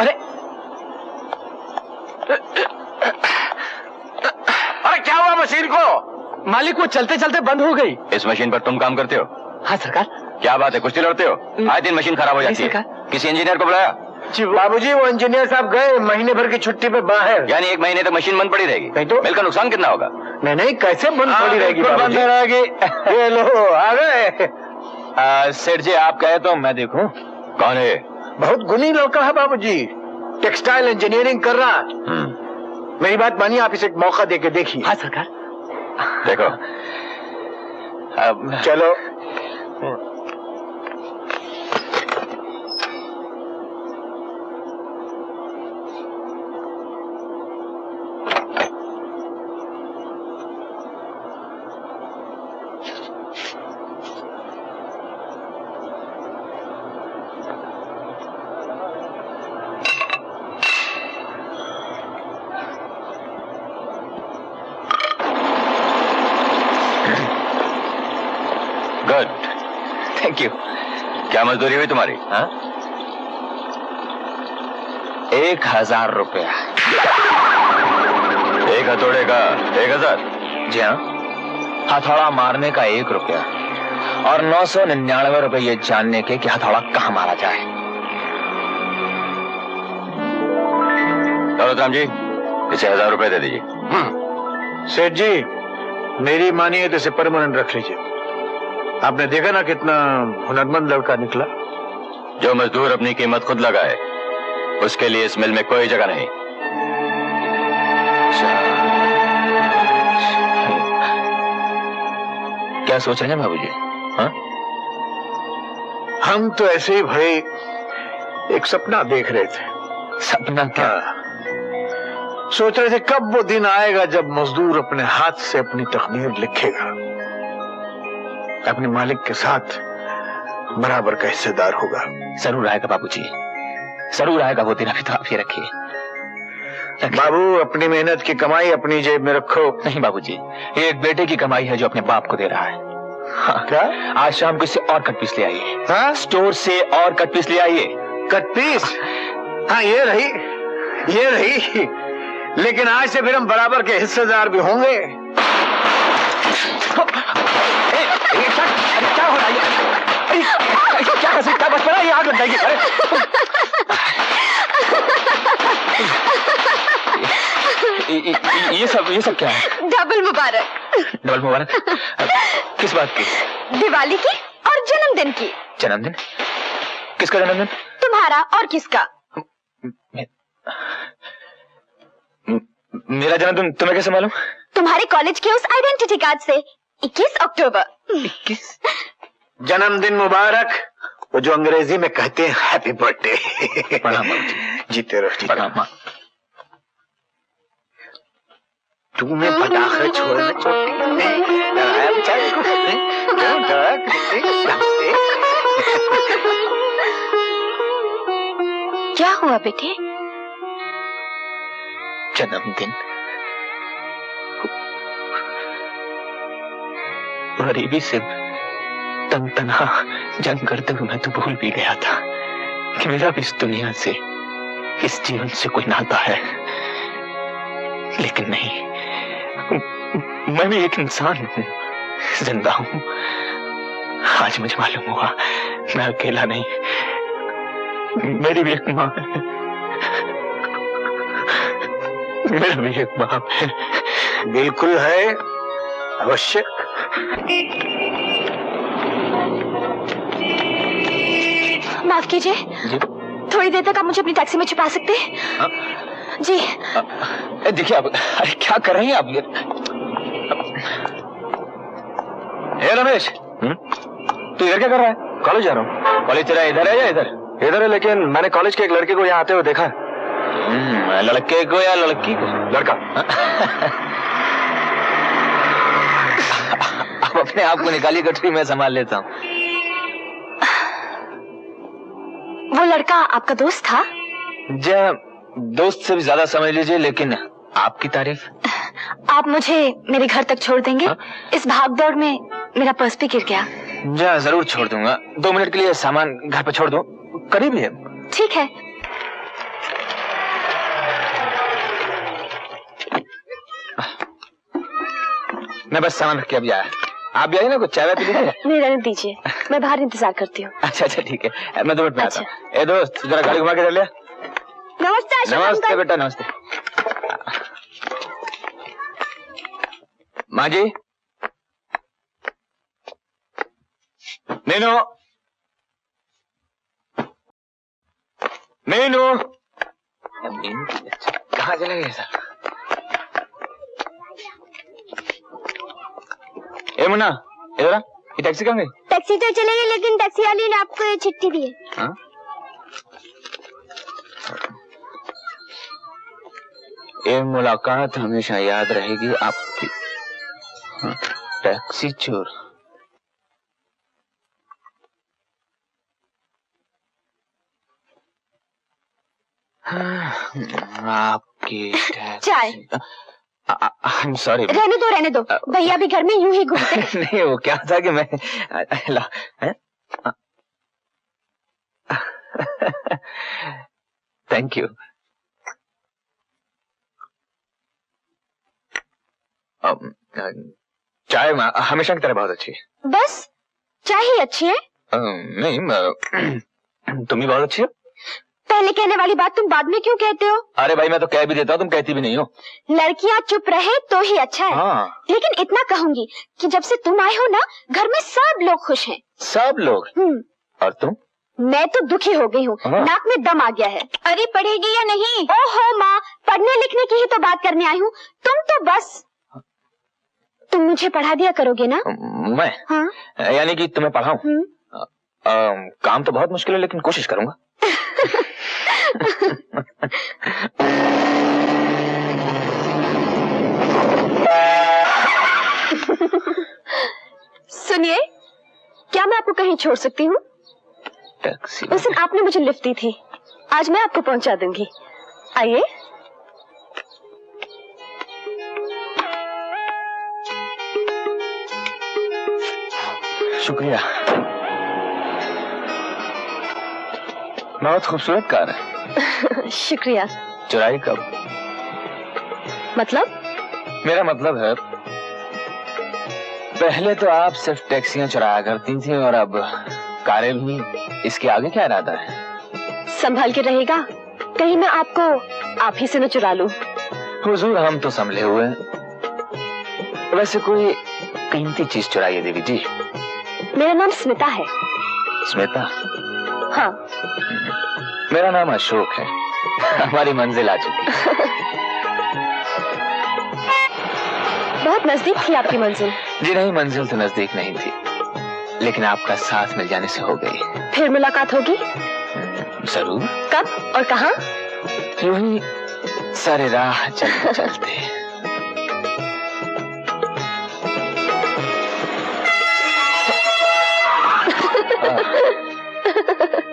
अरे अरे क्या हुआ मशीन को? मालिक वो चलते चलते बंद हो गई। इस मशीन पर तुम काम करते हो? हाँ सरकार। क्या बात है, कुश्ती लड़ते हो? आए दिन मशीन खराब हो जाती है। किसी इंजीनियर को बुलाया? बाबूजी वो इंजीनियर साहब गए महीने भर की छुट्टी पे बाहर। यानी 1 महीने तक मशीन बंद पड़ी रहेगी? नहीं तो मिलकर नुकसान कितना होगा? नहीं कैसे बंद पड़ी रहेगी? बंद रहेगी। ये लो आ गए। सेठ जी आप कहे तो मैं देखूं। कौन है? बहुत गुणी लड़का है बाबूजी, टेक्सटाइल इंजीनियरिंग कर रहा। मेरी बात मानिए, आप इसे एक मौका देके देखिए। हाँ सरकार। देखो अब चलो। Good, thank you. क्या मजदूरी हुई तुम्हारी? हाँ, 1000 रुपया। 1 हथौड़े का 1000? जी हाँ, हथौड़ा मारने का 1 रुपया और 999 रुपए ये जानने के कि हथौड़ा कहाँ मारा जाए। दौलतराम जी इसे 1000 रुपए दे दीजिए। सेठ जी मेरी मानिए तो इसे परमानेंट रख लीजिए। आपने देखा ना कितना हुनरमंद लड़का निकला। जो मजदूर अपनी कीमत खुद लगाए उसके लिए इस मिल में कोई जगह नहीं। क्या सोच रहे हैं बाबूजी? हाँ, हम तो ऐसे ही भाई एक सपना देख रहे थे। सपना क्या? सोच रहे थे कब वो दिन आएगा जब मजदूर अपने हाथ से अपनी तकदीर लिखेगा, अपने मालिक के साथ बराबर का हिस्सेदार होगा। जरूर आएगा बाबूजी, जरूर आएगा वो दिन। अभी तो आप ये रखिए। बाबू अपनी मेहनत की कमाई अपनी जेब में रखो। नहीं बाबूजी, ये एक बेटे की कमाई है जो अपने बाप को दे रहा है। हाँ, क्या? आज शाम को इससे और कट पीस ले आइए। हाँ? स्टोर से और कट पीस ले आइए। Cut piece? हाँ ये रही। लेकिन आज से फिर हम बराबर के हिस्सेदार भी होंगे। क्या हो रहा है? क्या कर सकता है? बस पड़ा, ये आग लग जाएगी। ये सब क्या है? डबल मुबारक। डबल मुबारक? किस बात की? दिवाली की और जन्मदिन की। जन्मदिन? किसका जन्मदिन? तुम्हारा और किसका? मेरा जन्मदिन तुम्हें कैसे मालूम? तुम्हारे कॉलेज के उस आइडेंटिटी कार्ड से। 21 अक्टूबर। 21? जन्मदिन मुबारक, वो जो अंग्रेजी में कहते हैं हैप्पी बर्थडे। प्रणाम। जीते रहो। प्रणाम। तुम्हें पटाखे छोड़ना क्या हुआ बेटे? जन्मदिन, गरीबी से तनहा जंग करते हुए मैं तो भूल भी गया था कि मेरा भी इस दुनिया से, इस जीवन से कोई नाता है। लेकिन नहीं, मैं भी एक इंसान हूँ, जिंदा हूँ। आज मुझे मालूम हुआ मैं अकेला नहीं, मेरी भी एक माँ है, मेरा भी एक बाप है। बिल्कुल है, अवश्य। माफ कीजिए, थोड़ी देर तक आप मुझे अपनी टैक्सी में छुपा सकते हैं? जी। देखिए आप, अरे क्या कर रही हैं आप? ए रमेश, तू इधर क्या कर रहा है? कॉलेज जा रहा हूँ। कॉलेज तेरा इधर है या इधर? इधर है, लेकिन मैंने कॉलेज के एक लड़के को यहाँ आते हुए देखा है। लड़के को या लड़की को? लड़का। आप अपने आप को निकाली गठरी, मैं संभाल लेता हूँ। वो लड़का आपका दोस्त था? जी, दोस्त से भी ज्यादा समझ लीजिए, लेकिन आपकी तारीफ। आप मुझे मेरे घर तक छोड़ देंगे? हा? इस भागदौड़ में मेरा पर्स भी गिर गया। जी जरूर छोड़ दूंगा। 2 मिनट के लिए सामान घर पे छोड़ दो, करीब ही है। ठीक है। मैं बस सामान रख के अभी आया। आप भी आइए ना, कुछ चाय वाय पी लीजिए। नहीं रहने दीजिए, मैं बाहर इंतजार करती हूँ। अच्छा अच्छा ठीक है, मैं 2 मिनट में आता हूँ। ए दोस्त, जरा गाड़ी घुमा के चल लिया। नमस्ते अशोक नमस्ते अंकल। बेटा, नमस्ते। माँ जी, मीनू, मीनू, कहाँ चले गए सर? ए मुन्ना, इधर आ, ये टैक्सी कहाँ गई? टैक्सी तो चले गई, लेकिन टैक्सी वाली ने आपको ये चिट्ठी दी है। हाँ? ये मुलाकात हमेशा याद रहेगी आपकी। हाँ, टैक्सी चोर। आपकी चाय। I'm sorry। रहने दो, भैया भी घर में यूं ही घूमते। नहीं, वो क्या था कि मैं थैंक यू। चाय हमेशा की तरह बहुत अच्छी है। बस चाय ही अच्छी है? नहीं, तुम ही बहुत अच्छी हो। पहले कहने वाली बात तुम बाद में क्यों कहते हो? अरे भाई, मैं तो कह भी देता हूँ, तुम कहती भी नहीं हो। लड़कियाँ चुप रहे तो ही अच्छा है। हाँ। लेकिन इतना कहूंगी कि जब से तुम आए हो ना, घर में सब लोग खुश हैं। सब लोग? और तुम? मैं तो दुखी हो गई हूँ। हाँ। नाक में दम आ गया है। अरे पढ़ेगी या नहीं? ओहो माँ, पढ़ने लिखने की ही तो बात करने आई हूँ। तुम तो बस, तुम मुझे पढ़ा दिया करोगे ना? मैं? हाँ। यानी कि तुम्हें पढ़ाऊं? काम तो बहुत मुश्किल है, लेकिन कोशिश करूंगा। सुनिए, क्या मैं आपको कहीं छोड़ सकती हूँ? टैक्सी। उस दिन आपने मुझे लिफ्ट दी थी, आज मैं आपको पहुंचा दूंगी। आइए। शुक्रिया। बहुत खूबसूरत कार है। शुक्रिया। चुराई कब? मतलब? मेरा मतलब है, पहले तो आप सिर्फ टैक्सियां चुराया करती थी, और अब कारें भी। इसके आगे क्या इरादा है? संभाल के रहेगा, कहीं मैं आपको आप ही से न चुरा लूं। हुजूर, हम तो संभले हुए हैं। वैसे कोई कीमती चीज चुराइए देवी जी। मेरा नाम स्मिता है। स्मिता? हाँ। मेरा नाम अशोक है। हमारी मंजिल आ चुकी है। बहुत नजदीक थी आपकी मंजिल। जी नहीं, मंजिल तो नजदीक नहीं थी, लेकिन आपका साथ मिल जाने से हो गई। फिर मुलाकात होगी? जरूर। कब और कहाँ? यूं ही सारे राह चलते चलते।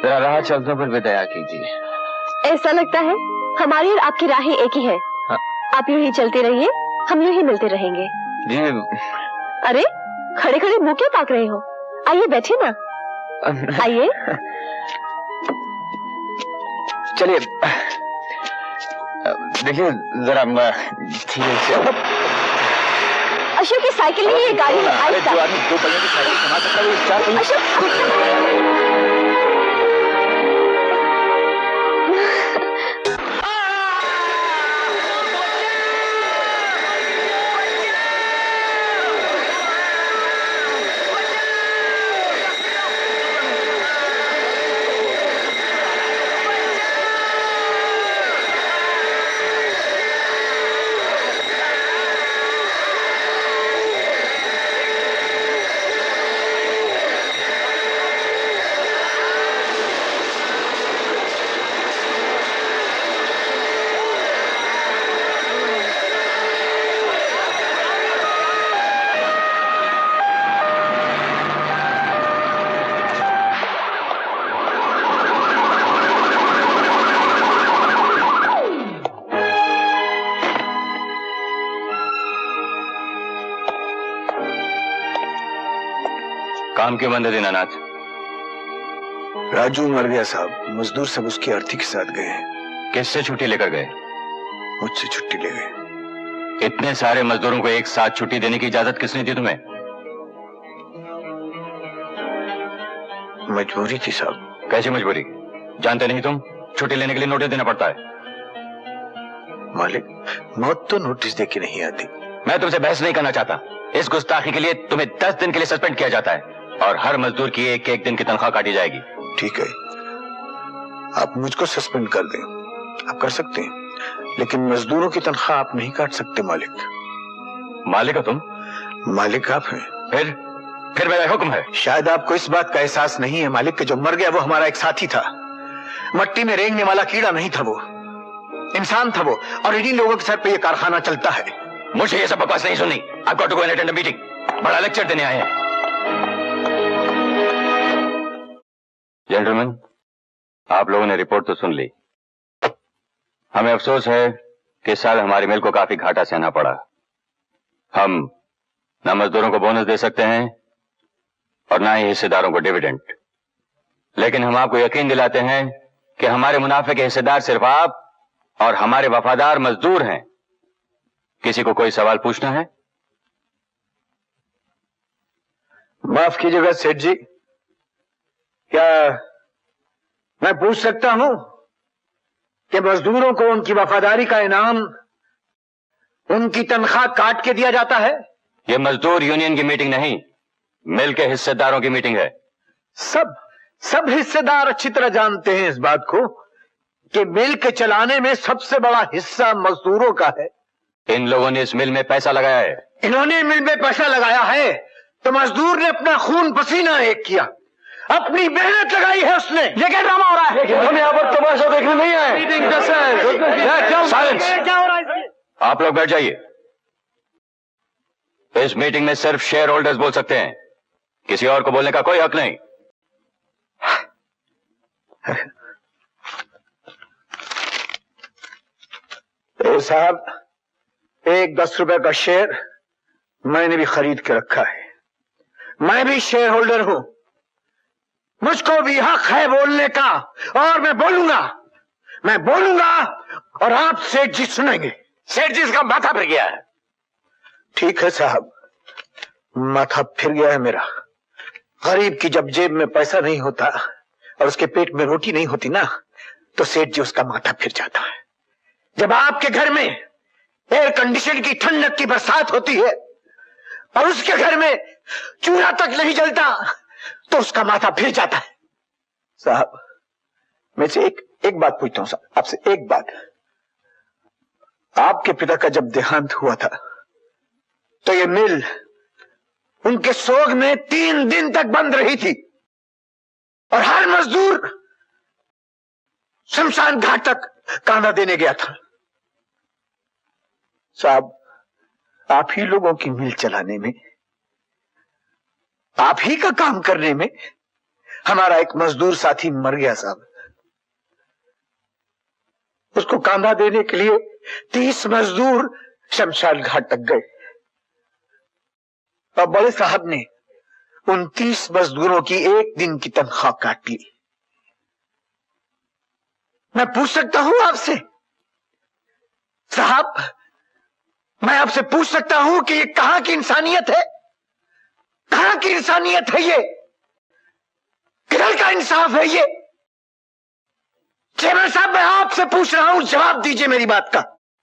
जरा राह चलते पर भी दया कीजिए। ऐसा लगता है हमारी और आपकी राहें एक ही है। हाँ। आप यूं ही चलते रहिए, हम यूं ही मिलते रहेंगे। जी। अरे खड़े खड़े मुंह क्यों ताक रहे हो? आइए बैठिए ना। आइए। चलिए, देखिए जरा धीरे से। अशोक की साइकिल नहीं, ये गाड़ी है। अरे जो आदमी 2 पहियों की साइकिल चला सकता है, वो 4 पहियों। अशोक काम क्यों बंद है दीनानाथ? राजू मर गया साहब। मजदूर सब उसकी अर्थी के साथ गए हैं। किससे छुट्टी लेकर गए? मुझसे छुट्टी ले गए। इतने सारे मजदूरों को एक साथ छुट्टी देने की इजाजत किसने दी तुम्हें? मजबूरी थी साहब। कैसी मजबूरी? जानते नहीं तुम छुट्टी लेने के लिए नोटिस देना पड़ता है। मालिक, मौत तो नोटिस देके नहीं आती। मैं तुमसे बहस नहीं करना चाहता। इस गुस्ताखी के लिए तुम्हें 10 दिन के लिए सस्पेंड किया जाता है और हर मजदूर की एक दिन की तनख्वाह काटी जाएगी। ठीक है, आप मुझको सस्पेंड कर दें, आप कर सकते हैं, लेकिन मजदूरों की तनख्वाह आप नहीं काट सकते मालिक। मालिक हो तुम? मालिक आप हैं। फिर मेरा हुक्म है। शायद आपको इस बात का एहसास नहीं है मालिक कि जो मर गया वो हमारा एक साथी था। मट्टी में रेंगने वाला कीड़ा नहीं था, वो इंसान था वो, और इन्हीं लोगों के सर पे ये कारखाना चलता है। मुझे ये सब बकवास नहीं सुननी। I've got to go and attend a meeting। बड़ा लेक्चर देने आए हैं। जेंटलमैन, आप लोगों ने रिपोर्ट तो सुन ली। हमें अफसोस है कि इस साल हमारी मिल को काफी घाटा सहना पड़ा। हम न मजदूरों को बोनस दे सकते हैं और ना ही हिस्सेदारों को डिविडेंड, लेकिन हम आपको यकीन दिलाते हैं कि हमारे मुनाफे के हिस्सेदार सिर्फ आप और हमारे वफादार मजदूर हैं। किसी को कोई सवाल पूछना है? माफ कीजिएगा सेठ जी, क्या मैं पूछ सकता हूं कि मजदूरों को उनकी वफादारी का इनाम उनकी तनख्वाह काट के दिया जाता है? यह मजदूर यूनियन की मीटिंग नहीं, मिल के हिस्सेदारों की मीटिंग है। सब हिस्सेदार अच्छी तरह जानते हैं इस बात को कि मिल के चलाने में सबसे बड़ा हिस्सा मजदूरों का है। इन लोगों ने इस मिल में पैसा लगाया है। इन्होंने मिल में पैसा लगाया है तो मजदूर ने अपना खून पसीना एक किया, अपनी मेहनत लगाई है उसने। ये क्या ड्रामा हो रहा है? हम यहाँ पर तमाशा देखने नहीं आए। साइलेंस। आप लोग बैठ जाइए। इस मीटिंग में सिर्फ शेयर होल्डर्स बोल सकते हैं, किसी और को बोलने का कोई हक नहीं। साहब, एक 10 रुपए का शेयर मैंने भी खरीद के रखा है। मैं भी शेयर होल्डर हूं, मुझको भी हक है बोलने का, और मैं बोलूंगा और आप सेठ जी सुनेंगे। सेठ जी इसका माथा फिर गया है। ठीक है साहब, माथा फिर गया है मेरा। गरीब की जब जेब में पैसा नहीं होता और उसके पेट में रोटी नहीं होती ना, तो सेठ जी उसका माथा फिर जाता है। जब आपके घर में एयर कंडीशन की ठंडक की बरसात होती है और उसके घर में चूल्हा तक नहीं जलता, तो उसका माथा फिर जाता है। साहब, मैं से एक बात पूछता हूं साहब, आपसे एक बात। आपके पिता का जब देहांत हुआ था तो ये मिल उनके सोग में 3 दिन तक बंद रही थी और हर मजदूर शमशान घाट तक कांधा देने गया था। साहब, आप ही लोगों की मिल चलाने में, आप ही का काम करने में हमारा एक मजदूर साथी मर गया साहब। उसको कांधा देने के लिए 30 मजदूर शमशान घाट तक गए और बड़े साहब ने उन 30 मजदूरों की एक दिन की तनख्वाह काट ली। मैं पूछ सकता हूं आपसे साहब, मैं आपसे पूछ सकता हूं कि ये कहां की इंसानियत है? कहां की इंसानियत है ये? किधर का इंसाफ है ये? चेयरमैन साहब, मैं आपसे पूछ रहा हूं, जवाब दीजिए मेरी बात का।